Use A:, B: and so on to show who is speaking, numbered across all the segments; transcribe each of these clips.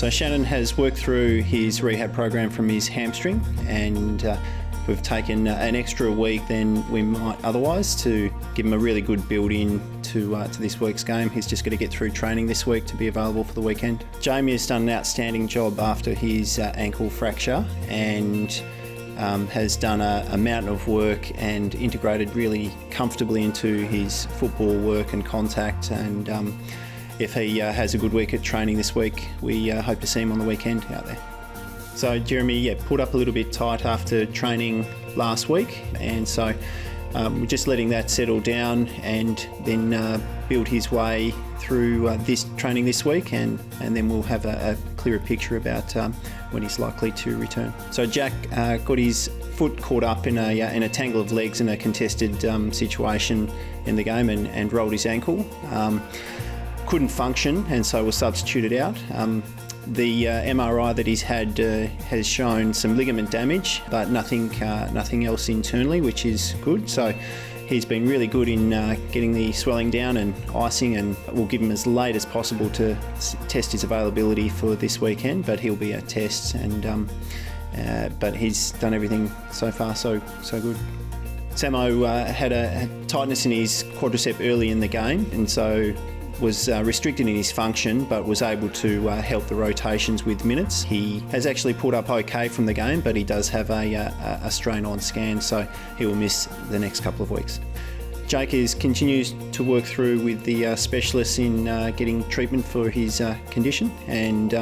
A: So Shannon has worked through his rehab program from his hamstring, and we've taken an extra week than we might otherwise to give him a really good build-in to this week's game. He's just got to get through training this week to be available for the weekend. Jamie has done an outstanding job after his ankle fracture, and has done a mountain of work and integrated really comfortably into his football work and contact, and if he has a good week at training this week, we hope to see him on the weekend out there. So Jeremy pulled up a little bit tight after training last week, and so we're just letting that settle down and then build his way through this training this week, and then we'll have a clearer picture about when he's likely to return. So Jack got his foot caught up in a tangle of legs in a contested situation in the game and rolled his ankle. Couldn't function, and so was substituted out. The MRI that he's had has shown some ligament damage, but nothing else internally, which is good. So he's been really good in getting the swelling down and icing, and we'll give him as late as possible to test his availability for this weekend. But he'll be at tests, and but he's done everything so far so good. Samo had a tightness in his quadricep early in the game, and so was restricted in his function, but was able to help the rotations with minutes. He has actually pulled up okay from the game, but he does have a strain on scan, so he will miss the next couple of weeks. Jake continues to work through with the specialists in getting treatment for his condition, and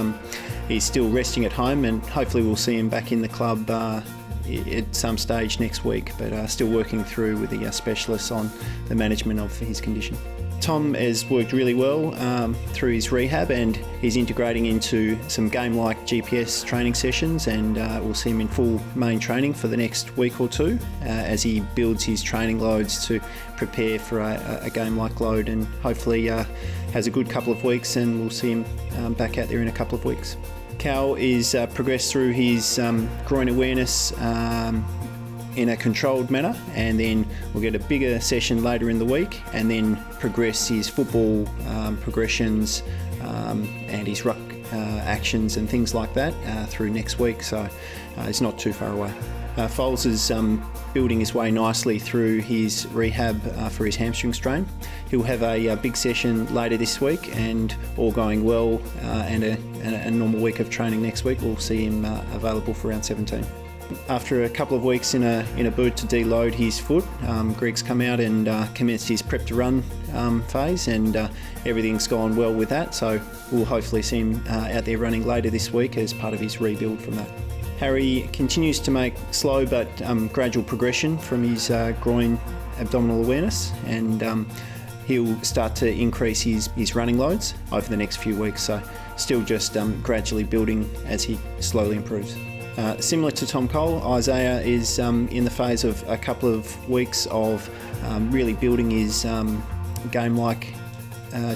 A: he's still resting at home, and hopefully we'll see him back in the club at some stage next week, but still working through with the specialists on the management of his condition. Tom has worked really well through his rehab, and he's integrating into some game-like GPS training sessions, and we'll see him in full main training for the next week or two as he builds his training loads to prepare for a game-like load, and hopefully has a good couple of weeks, and we'll see him back out there in a couple of weeks. Cal is progressed through his groin awareness in a controlled manner, and then we'll get a bigger session later in the week, and then progress his football progressions and his ruck actions and things like that through next week, so it's not too far away. Foles is building his way nicely through his rehab for his hamstring strain. He'll have a big session later this week, and all going well and a normal week of training next week, we'll see him available for round 17. After a couple of weeks in a boot to deload his foot, Greg's come out and commenced his prep to run phase, and everything's gone well with that, so we'll hopefully see him out there running later this week as part of his rebuild from that. Harry continues to make slow but gradual progression from his groin abdominal awareness, and he'll start to increase his running loads over the next few weeks, so still just gradually building as he slowly improves. Similar to Tom Cole, Isaiah is in the phase of a couple of weeks of really building his game-like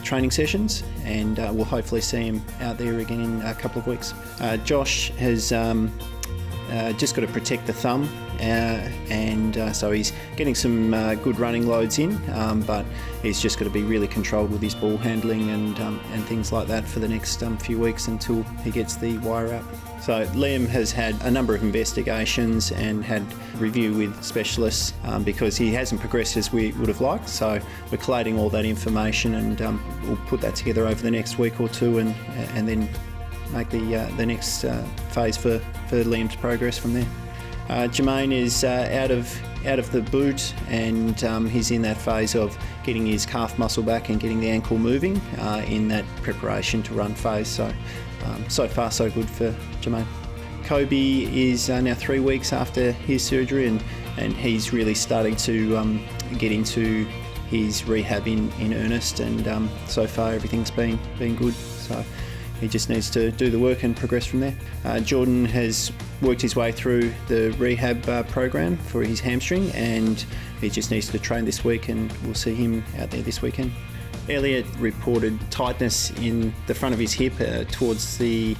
A: training sessions, and we'll hopefully see him out there again in a couple of weeks. Josh has just got to protect the thumb, and so he's getting some good running loads in, but he's just got to be really controlled with his ball handling and things like that for the next few weeks until he gets the wire out. So Liam has had a number of investigations and had review with specialists because he hasn't progressed as we would have liked. So we're collating all that information, and we'll put that together over the next week or two, and then make the next phase for Liam's progress from there. Jermaine is out of the boot, and he's in that phase of getting his calf muscle back and getting the ankle moving in that preparation to run phase. So far so good for Jermaine. Kobe is now 3 weeks after his surgery, and he's really starting to get into his rehab in earnest, and so far everything's been good. So he just needs to do the work and progress from there. Jordan has worked his way through the rehab program for his hamstring, and he just needs to train this week, and we'll see him out there this weekend. Elliot reported tightness in the front of his hip towards the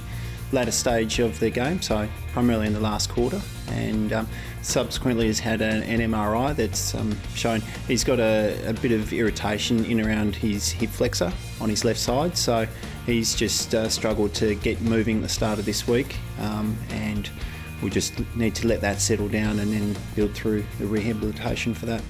A: latter stage of the game, so primarily in the last quarter, and subsequently has had an MRI that's shown he's got a bit of irritation in around his hip flexor on his left side, so he's just struggled to get moving at the start of this week, and we just need to let that settle down and then build through the rehabilitation for that.